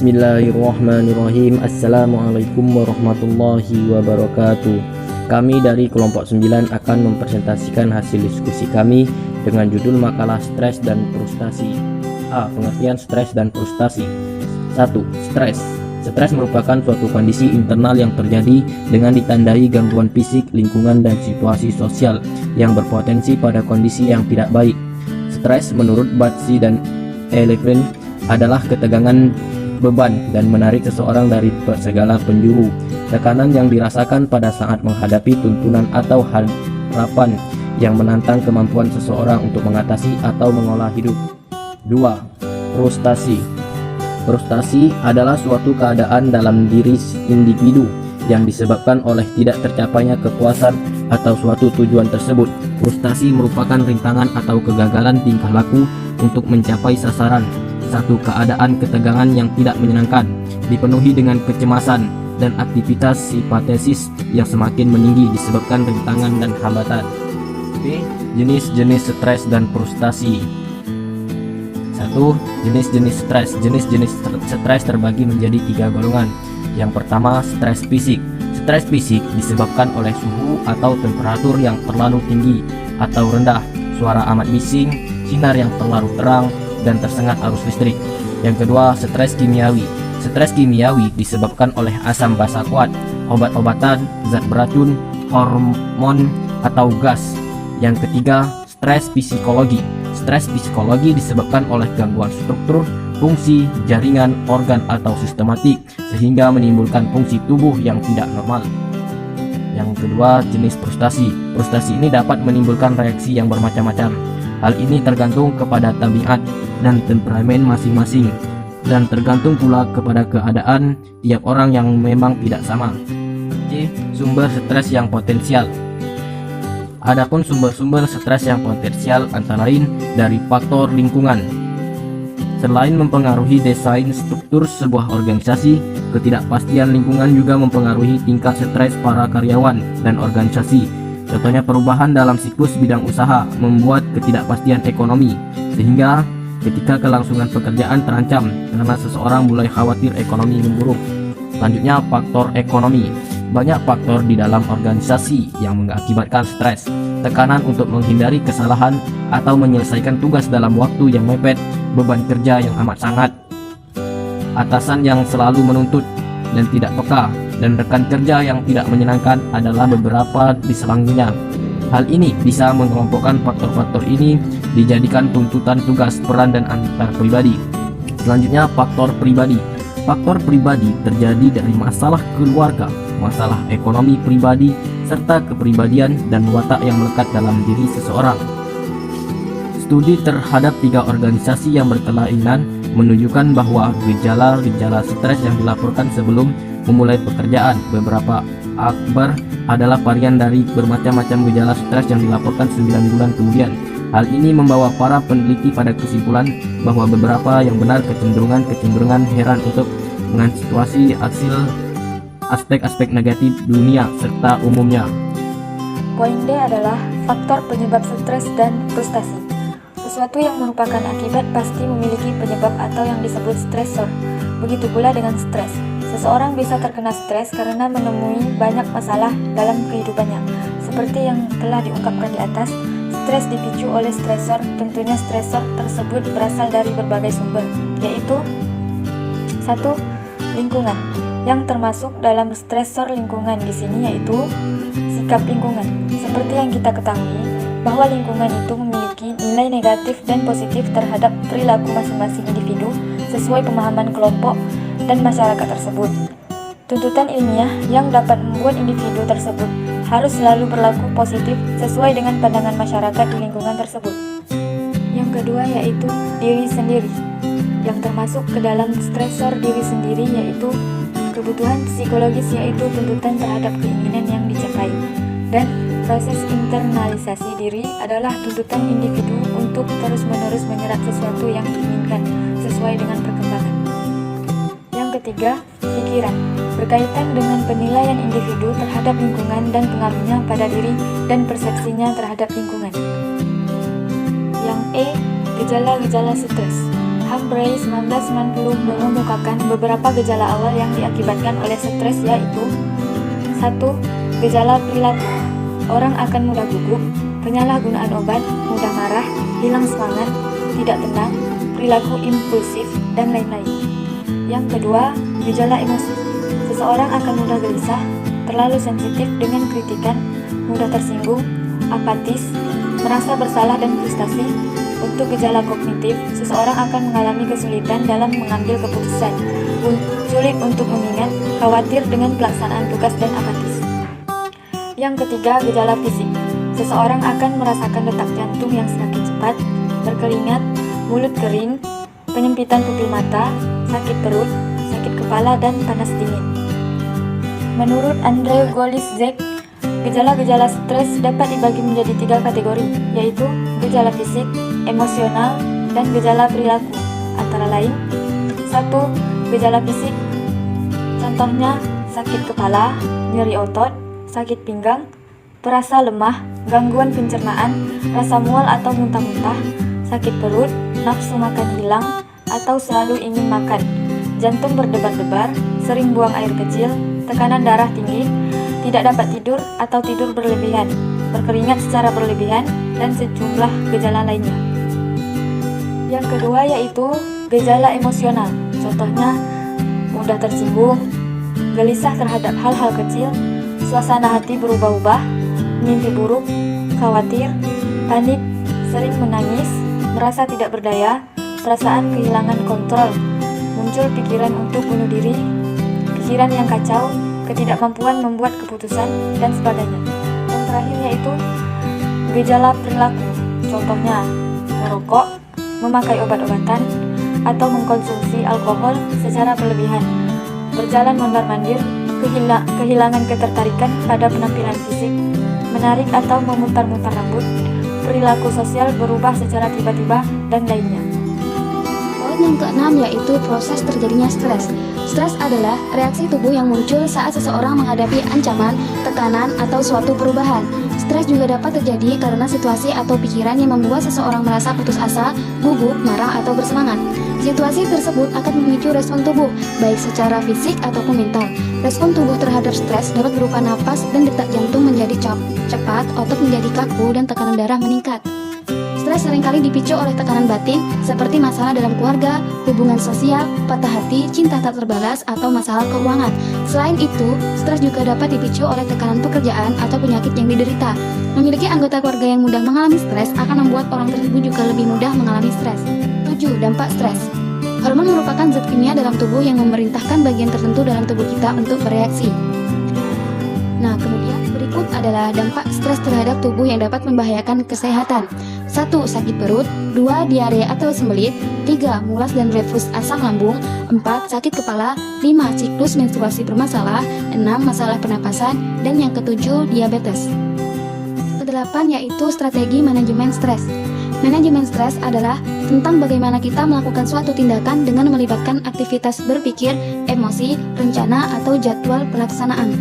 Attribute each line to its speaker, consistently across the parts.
Speaker 1: Bismillahirrahmanirrahim. Assalamualaikum warahmatullahi wabarakatuh. Kami dari kelompok 9 akan mempresentasikan hasil diskusi kami dengan judul makalah stres dan frustasi. Pengertian stres dan frustasi. 1. Stres. Stres merupakan suatu kondisi internal yang terjadi dengan ditandai gangguan fisik, lingkungan, dan situasi sosial yang berpotensi pada kondisi yang tidak baik. Stres menurut Batsi dan Elefren adalah ketegangan, beban, dan menarik seseorang dari segala penjuru. Tekanan yang dirasakan pada saat menghadapi tuntunan atau harapan yang menantang kemampuan seseorang untuk mengatasi atau mengolah hidup. 2. Frustasi. Frustasi adalah suatu keadaan dalam diri individu yang disebabkan oleh tidak tercapainya kepuasan atau suatu tujuan tersebut. Frustasi merupakan rintangan atau kegagalan tingkah laku untuk mencapai sasaran. Satu keadaan ketegangan yang tidak menyenangkan, dipenuhi dengan kecemasan dan aktivitas simpatesis yang semakin meninggi disebabkan rintangan dan hambatan. B. Jenis-jenis stres dan frustasi. 1. Jenis-jenis stres. Jenis-jenis stres terbagi menjadi 3 golongan. Yang pertama, stres fisik. Stres fisik disebabkan oleh suhu atau temperatur yang terlalu tinggi atau rendah, suara amat bising, sinar yang terlalu terang, dan tersengat arus listrik. Yang kedua, stres kimiawi. Stres kimiawi disebabkan oleh asam basa kuat, obat-obatan, zat beracun, hormon, atau gas. Yang ketiga, stres psikologi. Stres psikologi disebabkan oleh gangguan struktur, fungsi, jaringan, organ, atau sistematik sehingga menimbulkan fungsi tubuh yang tidak normal. Yang kedua, jenis frustasi. Frustasi ini dapat menimbulkan reaksi yang bermacam-macam. Hal ini tergantung kepada tabiat dan temperamen masing-masing, dan tergantung pula kepada keadaan tiap orang yang memang tidak sama. C. Sumber stres yang potensial. Adapun sumber-sumber stres yang potensial antara lain dari faktor lingkungan. Selain mempengaruhi desain struktur sebuah organisasi, ketidakpastian lingkungan juga mempengaruhi tingkat stres para karyawan dan organisasi. Contohnya, perubahan dalam siklus bidang usaha membuat ketidakpastian ekonomi, sehingga ketika kelangsungan pekerjaan terancam karena seseorang mulai khawatir ekonomi memburuk. Selanjutnya, faktor ekonomi. Banyak faktor di dalam organisasi yang mengakibatkan stres. Tekanan untuk menghindari kesalahan atau menyelesaikan tugas dalam waktu yang mepet, beban kerja yang amat sangat, atasan yang selalu menuntut dan tidak peka, dan rekan kerja yang tidak menyenangkan adalah beberapa di selanjutnya. Hal ini bisa mengelompokkan faktor-faktor ini dijadikan tuntutan tugas, peran, dan antar pribadi. Selanjutnya, faktor pribadi. Faktor pribadi terjadi dari masalah keluarga, masalah ekonomi pribadi, serta kepribadian dan watak yang melekat dalam diri seseorang. Studi terhadap 3 organisasi yang berkelainan menunjukkan bahwa gejala-gejala stres yang dilaporkan sebelum memulai pekerjaan beberapa akbar adalah varian dari bermacam-macam gejala stres yang dilaporkan 9 bulan kemudian. Hal ini membawa para peneliti pada kesimpulan bahwa beberapa yang benar kecenderungan heran untuk dengan situasi hasil aspek-aspek negatif dunia serta umumnya.
Speaker 2: Poin D adalah faktor penyebab stres dan frustasi. Sesuatu yang merupakan akibat pasti memiliki penyebab atau yang disebut stresor. Begitu pula dengan stres. Seseorang bisa terkena stres karena menemui banyak masalah dalam kehidupannya. Seperti yang telah diungkapkan di atas, stres dipicu oleh stresor. Tentunya stresor tersebut berasal dari berbagai sumber, yaitu 1. Lingkungan. Yang termasuk dalam stresor lingkungan di sini yaitu sikap lingkungan. Seperti yang kita ketahui, bahwa lingkungan itu memiliki nilai negatif dan positif terhadap perilaku masing-masing individu sesuai pemahaman kelompok dan masyarakat tersebut. Tuntutan ilmiah yang dapat membuat individu tersebut harus selalu berlaku positif sesuai dengan pandangan masyarakat di lingkungan tersebut. Yang kedua yaitu diri sendiri. Yang termasuk ke dalam stresor diri sendiri yaitu kebutuhan psikologis, yaitu tuntutan terhadap keinginan yang dicapai. Dan proses internalisasi diri adalah tuntutan individu untuk terus-menerus menyerap sesuatu yang diinginkan sesuai dengan perkembangan. Yang ketiga, pikiran. Berkaitan dengan penilaian individu terhadap lingkungan dan pengaruhnya pada diri dan persepsinya terhadap lingkungan. Yang E, gejala-gejala stres. Hambrey 1990 mengemukakan beberapa gejala awal yang diakibatkan oleh stres, yaitu 1. Gejala perilaku. Orang akan mudah gugup, penyalahgunaan obat, mudah marah, hilang semangat, tidak tenang, perilaku impulsif, dan lain-lain. Yang kedua, gejala emosi. Seseorang akan mudah gelisah, terlalu sensitif dengan kritikan, mudah tersinggung, apatis, merasa bersalah dan frustasi. Untuk gejala kognitif, seseorang akan mengalami kesulitan dalam mengambil keputusan, sulit untuk mengingat, khawatir dengan pelaksanaan tugas, dan apatis. Yang ketiga, gejala fisik. Seseorang akan merasakan detak jantung yang semakin cepat, berkeringat, mulut kering, penyempitan pupil mata, sakit perut, sakit kepala, dan panas dingin. Menurut Andrew Golizek, gejala-gejala stres dapat dibagi menjadi 3 kategori, yaitu gejala fisik, emosional, dan gejala perilaku. Antara lain, 1. Gejala fisik. Contohnya, sakit kepala, nyeri otot, sakit pinggang, perasa lemah, gangguan pencernaan, rasa mual atau muntah-muntah, sakit perut, nafsu makan hilang, atau selalu ingin makan, jantung berdebar-debar, sering buang air kecil, tekanan darah tinggi, tidak dapat tidur atau tidur berlebihan, berkeringat secara berlebihan, dan sejumlah gejala lainnya. Yang kedua yaitu gejala emosional. Contohnya, mudah tersinggung, gelisah terhadap hal-hal kecil, suasana hati berubah-ubah, mimpi buruk, khawatir, panik, sering menangis, merasa tidak berdaya, perasaan kehilangan kontrol, muncul pikiran untuk bunuh diri, pikiran yang kacau, ketidakmampuan membuat keputusan, dan sebagainya. Yang terakhir yaitu gejala perilaku. Contohnya, merokok, memakai obat-obatan, atau mengkonsumsi alkohol secara berlebihan, berjalan mondar-mandir, kehilangan ketertarikan pada penampilan fisik, menarik atau memutar-mutar rambut, perilaku sosial berubah secara tiba-tiba, dan lainnya.
Speaker 3: Poin yang keenam yaitu proses terjadinya stres. Stres adalah reaksi tubuh yang muncul saat seseorang menghadapi ancaman, tekanan, atau suatu perubahan. Stres juga dapat terjadi karena situasi atau pikiran yang membuat seseorang merasa putus asa, gugup, marah, atau bersemangat. Situasi tersebut akan memicu respon tubuh, baik secara fisik ataupun mental. Respon tubuh terhadap stres dapat berupa napas dan detak jantung menjadi cepat, otot menjadi kaku, dan tekanan darah meningkat. Stres seringkali dipicu oleh tekanan batin, seperti masalah dalam keluarga, hubungan sosial, patah hati, cinta tak terbalas, atau masalah keuangan. Selain itu, stres juga dapat dipicu oleh tekanan pekerjaan atau penyakit yang diderita. Memiliki anggota keluarga yang mudah mengalami stres akan membuat orang tersebut juga lebih mudah mengalami stres. 7. Dampak stres. Hormon merupakan zat kimia dalam tubuh yang memerintahkan bagian tertentu dalam tubuh kita untuk bereaksi. Nah, kemudian berikut adalah dampak stres terhadap tubuh yang dapat membahayakan kesehatan. 1. Sakit perut. 2. Diare atau sembelit. 3. Mulas dan reflux asam lambung. 4. Sakit kepala. 5. Siklus menstruasi bermasalah. 6. Masalah pernapasan. Dan yang ketujuh, diabetes. Kedelapan yaitu strategi manajemen stres. Manajemen stres adalah tentang bagaimana kita melakukan suatu tindakan dengan melibatkan aktivitas berpikir, emosi, rencana, atau jadwal pelaksanaan,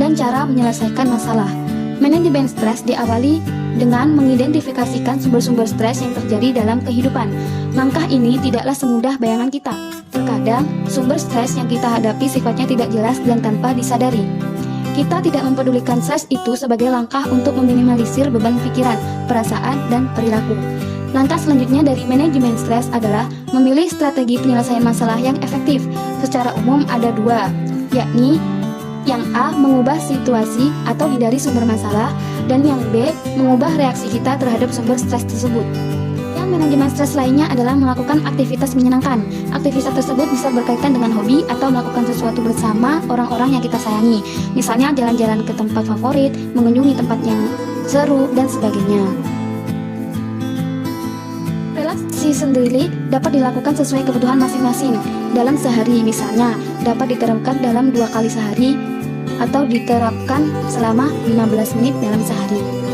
Speaker 3: dan cara menyelesaikan masalah. Manajemen stres diawali dengan mengidentifikasikan sumber-sumber stres yang terjadi dalam kehidupan. Langkah ini tidaklah semudah bayangan kita. Terkadang, sumber stres yang kita hadapi sifatnya tidak jelas dan tanpa disadari. Kita tidak mempedulikan stres itu sebagai langkah untuk meminimalisir beban pikiran, perasaan, dan perilaku. Langkah selanjutnya dari manajemen stres adalah memilih strategi penyelesaian masalah yang efektif. Secara umum ada 2, yakni yang A, mengubah situasi atau hindari sumber masalah, dan yang B, mengubah reaksi kita terhadap sumber stres tersebut. Manajemen stres lainnya adalah melakukan aktivitas menyenangkan. Aktivitas tersebut bisa berkaitan dengan hobi atau melakukan sesuatu bersama orang-orang yang kita sayangi. Misalnya jalan-jalan ke tempat favorit, mengunjungi tempat yang seru, dan sebagainya. Relaksasi sendiri dapat dilakukan sesuai kebutuhan masing-masing. Dalam sehari misalnya, dapat diterapkan dalam 2 kali sehari atau diterapkan selama 15 menit dalam sehari.